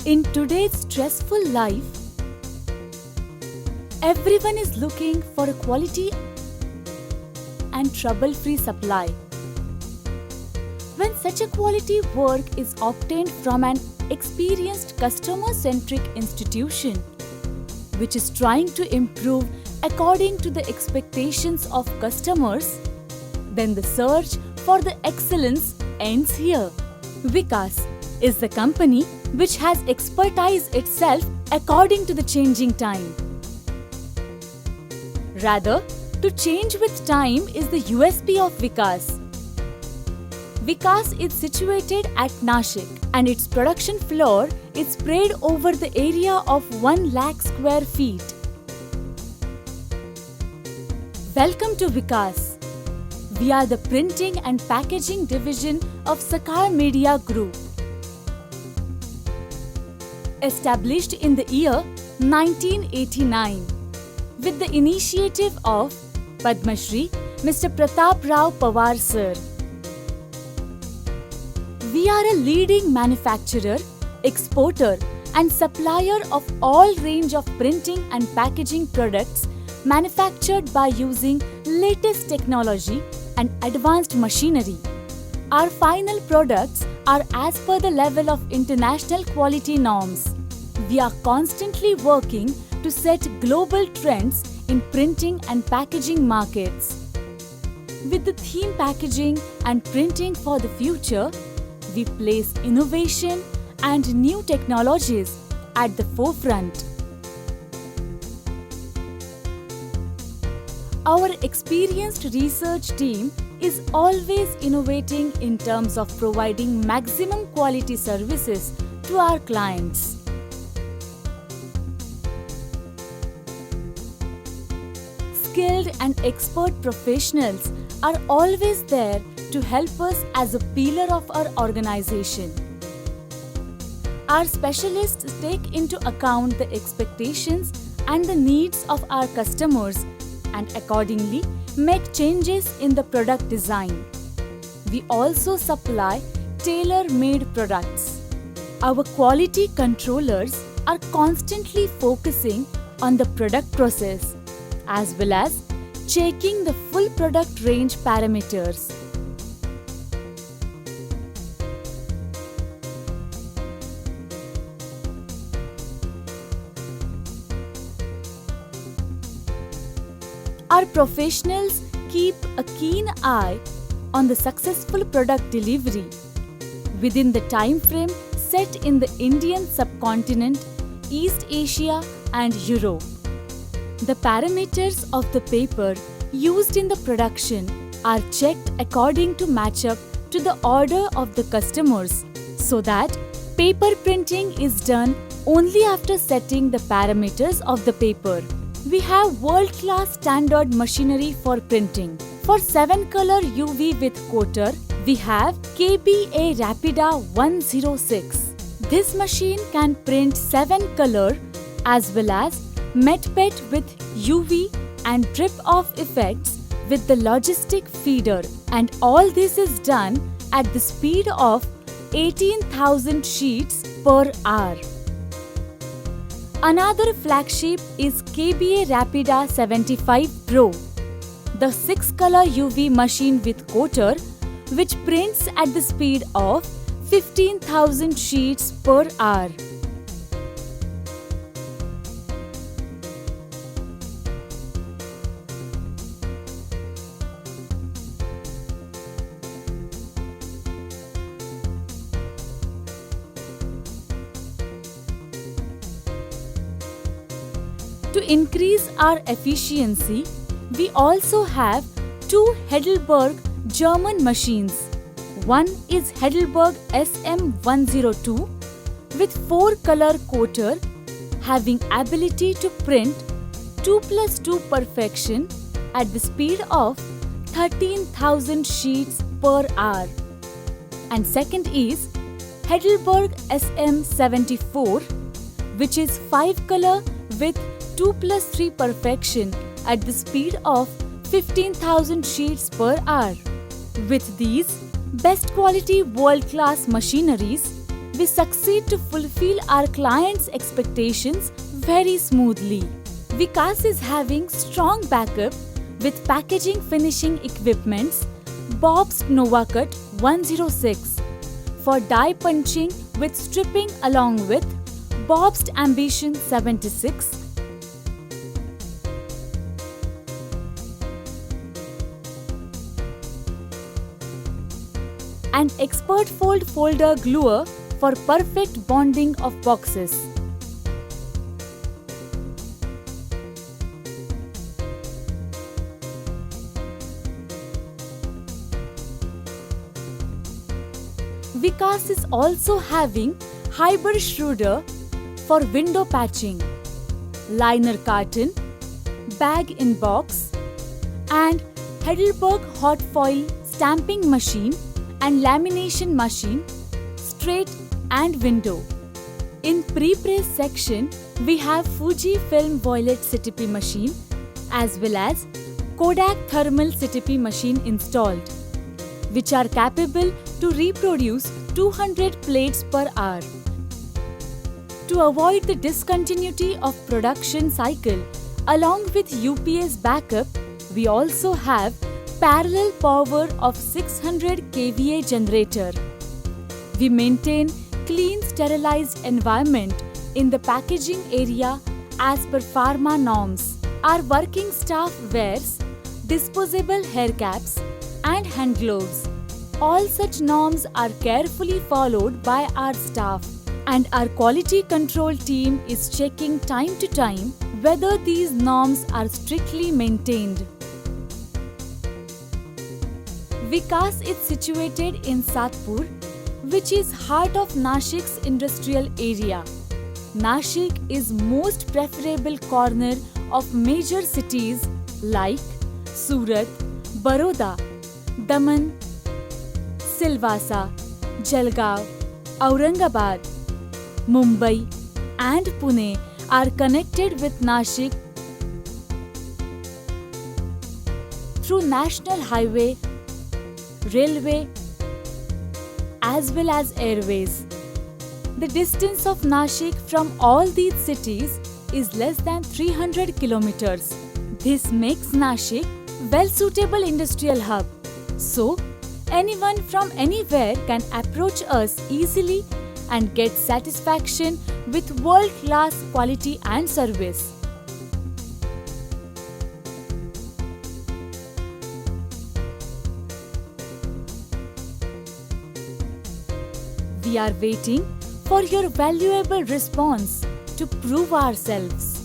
In today's stressful life, everyone is looking for a quality and trouble-free supply. When such a quality work is obtained from an experienced customer-centric institution, which is trying to improve according to the expectations of customers, then the search for the excellence ends here. Vikas is the company which has expertised itself according to the changing time. Rather, to change with time is the USP of Vikas. Vikas is situated at Nashik and its production floor is spread over the area of 1 lakh square feet. Welcome to Vikas. We are the printing and packaging division of Sakar Media Group. Established in the year 1989 with the initiative of Padma Shri Mr. Pratap Rao Pawar sir. We are a leading manufacturer, exporter and supplier of all range of printing and packaging products manufactured by using latest technology and advanced machinery. Our final products are as per the level of international quality norms. We are constantly working to set global trends in printing and packaging markets. With the theme packaging and printing for the future, we place innovation and new technologies at the forefront. Our experienced research team is always innovating in terms of providing maximum quality services to our clients. Skilled and expert professionals are always there to help us as a pillar of our organization. Our specialists take into account the expectations and the needs of our customers and accordingly make changes in the product design. We also supply tailor-made products. Our quality controllers are constantly focusing on the product process as well as checking the full product range parameters. Our professionals keep a keen eye on the successful product delivery within the time frame set in the Indian subcontinent, East Asia and Europe. The parameters of the paper used in the production are checked according to match up to the order of the customers so that paper printing is done only after setting the parameters of the paper. We have world-class standard machinery for printing. For 7-color UV with coater, we have KBA Rapida 106. This machine can print 7-color as well as MetPet with UV and drip-off effects with the logistic feeder, and all this is done at the speed of 18,000 sheets per hour. Another flagship is KBA Rapida 75 Pro, the 6-color UV machine with coater which prints at the speed of 15,000 sheets per hour. To increase our efficiency, we also have 2 Heidelberg German machines. One is Heidelberg SM102 with 4-color coater having ability to print 2+2 perfection at the speed of 13,000 sheets per hour. And second is Heidelberg SM74 which is 5-color with 2+3 perfection at the speed of 15,000 sheets per hour. With these best quality world-class machineries, we succeed to fulfill our clients' expectations very smoothly. Vikas is having strong backup with packaging finishing equipments Bob's NovaCut 106 for die punching with stripping along with Bob's Ambition 76, and Expert Fold Folder Gluer for perfect bonding of boxes. Vikas is also having Hyber Schroeder for window patching, liner carton, bag in box, and Heidelberg hot foil stamping machine and lamination machine, straight and window. In pre-press section, we have Fuji Film Violet CTP machine as well as Kodak Thermal CTP machine installed, which are capable to reproduce 200 plates per hour. To avoid the discontinuity of production cycle along with UPS backup, we also have parallel power of 600 kVA generator. We maintain clean sterilized environment in the packaging area as per pharma norms. Our working staff wears disposable hair caps and hand gloves. All such norms are carefully followed by our staff, and our quality control team is checking time to time whether these norms are strictly maintained. Vikas is situated in Satpur, which is heart of Nashik's industrial area. Nashik is most preferable corner of major cities like Surat, Baroda, Daman, Silvassa, Jalgaon, Aurangabad, Mumbai and Pune are connected with Nashik through national highway, railway as well as airways. The distance of Nashik from all these cities is less than 300 kilometers. This makes Nashik well suitable industrial hub. So, anyone from anywhere can approach us easily and get satisfaction with world-class quality and service. We are waiting for your valuable response to prove ourselves.